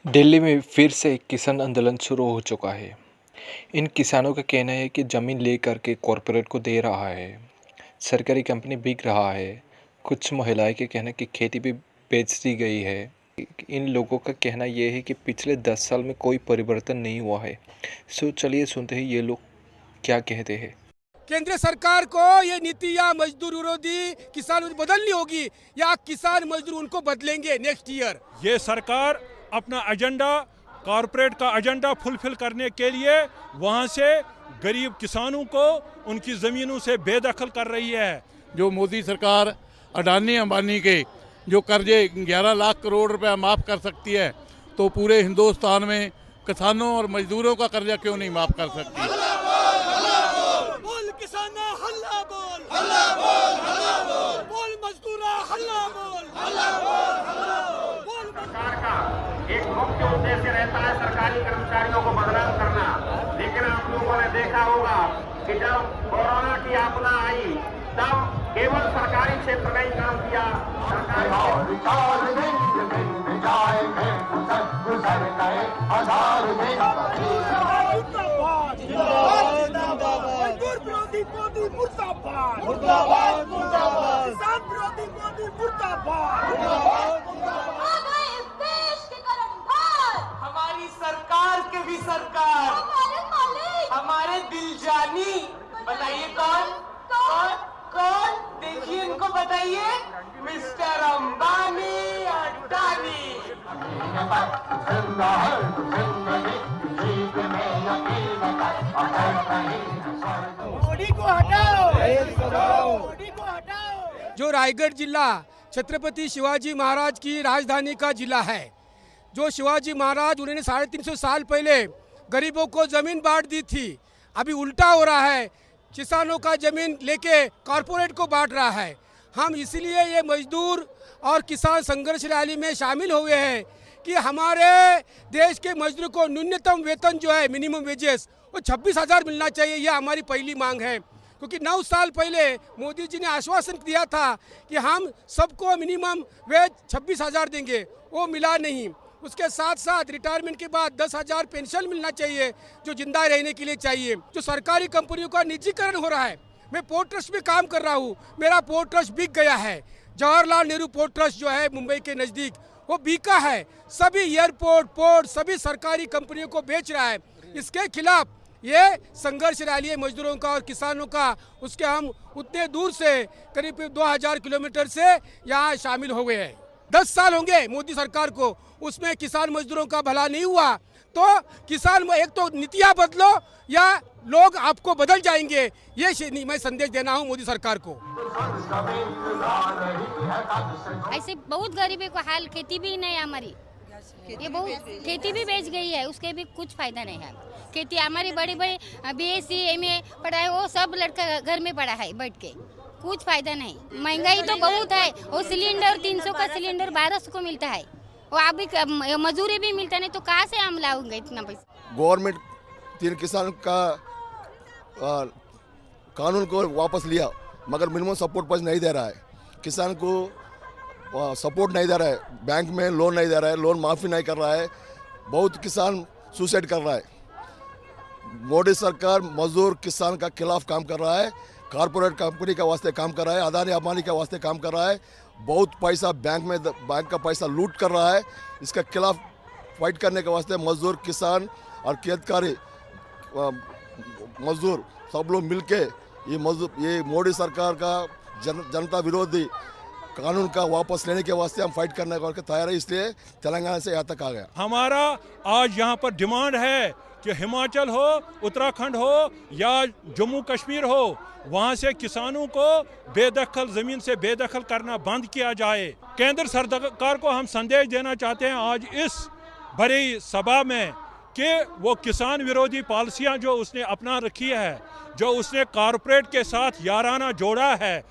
दिल्ली में फिर से किसान आंदोलन शुरू हो चुका है। इन किसानों का कहना है कि ज़मीन लेकर के कॉरपोरेट को दे रहा है, सरकारी कंपनी बिक रहा है। कुछ महिलाएं के कहना कि खेती भी बेच दी गई है। इन लोगों का कहना यह है कि पिछले 10 साल में कोई परिवर्तन नहीं हुआ है। चलिए सुनते हैं ये लोग क्या कहते हैं। केंद्र सरकार को ये नीति या मजदूर विरोधी किसान बदलनी होगी या किसान मजदूर उनको बदलेंगे नेक्स्ट ईयर। ये सरकार अपना एजेंडा कॉरपोरेट का एजेंडा फुलफिल करने के लिए वहाँ से गरीब किसानों को उनकी ज़मीनों से बेदखल कर रही है। जो मोदी सरकार अडानी अंबानी के जो कर्जे 11 लाख करोड़ रुपया माफ़ कर सकती है, तो पूरे हिंदुस्तान में किसानों और मजदूरों का कर्जा क्यों नहीं माफ़ कर सकती। बोल किसाना हल्ला बोल, हल्ला बोल, हल्ला बोल, बोल मजदूरा हल्ला बोल, हल्ला बोल, हल्ला बोल। सरकार का एक मुख्य उद्देश्य रहता है सरकारी कर्मचारियों को बदनाम करना, लेकिन आप लोगों ने देखा होगा कि जब कोरोना की आपदा आई तब केवल सरकारी क्षेत्र में ही काम किया। सरकारी हमारी सरकार के भी सरकार हमारे दिल जानी। बताइए कौन कौन कौन? देखिए इनको बताइए, मिस्टर अंबानी अडानी। मोदी को हटाओ, मोदी को हटाओ। जो रायगढ़ जिला छत्रपति शिवाजी महाराज की राजधानी का जिला है, जो शिवाजी महाराज उन्होंने 350 साल पहले गरीबों को जमीन बांट दी थी, अभी उल्टा हो रहा है, किसानों का जमीन लेके कॉरपोरेट को बांट रहा है। हम इसलिए ये मजदूर और किसान संघर्ष रैली में शामिल हुए हैं कि हमारे देश के मजदूर को न्यूनतम वेतन जो है मिनिमम वेजेस वो 26,000 मिलना चाहिए। यह हमारी पहली मांग है, क्योंकि 9 साल पहले मोदी जी ने आश्वासन दिया था कि हम सबको मिनिमम वेज 26,000 देंगे, वो मिला नहीं। उसके साथ साथ रिटायरमेंट के बाद 10,000 पेंशन मिलना चाहिए जो जिंदा रहने के लिए चाहिए। जो सरकारी कंपनियों का निजीकरण हो रहा है, मैं पोर्ट ट्रस्ट में काम कर रहा हूँ, मेरा पोर्ट ट्रस्ट बिक गया है। जवाहरलाल नेहरू पोर्ट ट्रस्ट जो है मुंबई के नज़दीक, वो बिका है। सभी एयरपोर्ट पोर्ट सभी सरकारी कंपनियों को बेच रहा है। इसके खिलाफ ये संघर्ष रैली है मजदूरों का और किसानों का। उसके हम उतने दूर से करीब 2000 किलोमीटर से यहाँ शामिल हो गए हैं। 10 साल होंगे मोदी सरकार को, उसमें किसान मजदूरों का भला नहीं हुआ। तो किसान एक तो नीतियाँ बदलो या लोग आपको बदल जाएंगे, ये मैं संदेश देना हूँ मोदी सरकार को। ऐसे बहुत गरीबी को हाल, खेती भी नहीं हमारी, ये बहुत खेती भी बेच गई है, उसके भी कुछ फायदा नहीं है। खेती हमारी बड़ी बड़ी BSc MA पढ़ा है, वो सब लड़का घर में पढ़ा है बैठ के, कुछ फायदा नहीं। महंगाई तो बहुत है, वो सिलेंडर 300 का सिलेंडर 1200 को मिलता है, वो अभी मजदूरी भी मिलता नहीं, तो कहाँ से हम लाऊंगे इतना पैसा। गवर्नमेंट 3 किसान का कानून को वापस लिया, मगर मिनिमम सपोर्ट प्राइस नहीं दे रहा है, किसान को सपोर्ट नहीं दे रहा है, बैंक में लोन नहीं दे रहा है, लोन माफ़ी नहीं कर रहा है, बहुत किसान सुसाइड कर रहा है। मोदी सरकार मजदूर किसान का खिलाफ काम कर रहा है, कॉरपोरेट कंपनी के वास्ते काम कर रहा है, अदानी अंबानी के वास्ते काम कर रहा है, बहुत पैसा बैंक का पैसा लूट कर रहा है। इसके खिलाफ फाइट करने के वास्ते मजदूर किसान और खेतकारी मजदूर सब लोग मिलके ये मोदी सरकार का जनता विरोधी कानून का वापस लेने के वास्ते हम फाइट करने को तैयार है। इसलिए तेलंगाना से यहाँ तक आ गया। हमारा आज यहाँ पर डिमांड है कि हिमाचल हो, उत्तराखंड हो या जम्मू कश्मीर हो, वहाँ से किसानों को बेदखल ज़मीन से बेदखल करना बंद किया जाए। केंद्र सरकार को हम संदेश देना चाहते हैं आज इस बड़ी सभा में कि वो किसान विरोधी पॉलिसियाँ जो उसने अपना रखी है, जो उसने कॉरपोरेट के साथ याराना जोड़ा है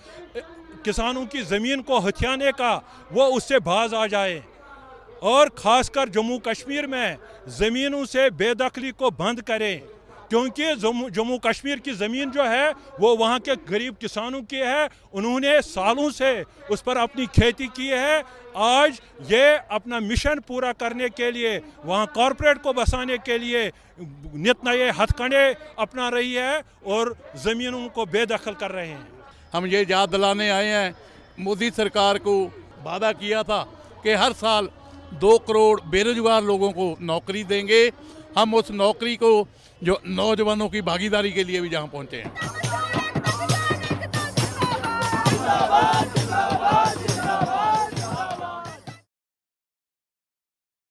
किसानों की ज़मीन को हथियाने का, वो उससे बाज आ जाए और ख़ासकर जम्मू कश्मीर में ज़मीनों से बेदखली को बंद करें। क्योंकि जम्मू कश्मीर की ज़मीन जो है वो वहाँ के गरीब किसानों की है। उन्होंने सालों से उस पर अपनी खेती की है। आज ये अपना मिशन पूरा करने के लिए वहाँ कॉरपोरेट को बसाने के लिए नित नए हथकंडे अपना रही है और ज़मीनों को बेदखल कर रहे हैं। हम ये याद दिलाने आए हैं, मोदी सरकार को वादा किया था कि हर साल 2 करोड़ बेरोजगार लोगों को नौकरी देंगे। हम उस नौकरी को जो नौजवानों की भागीदारी के लिए भी जहां पहुंचे हैं।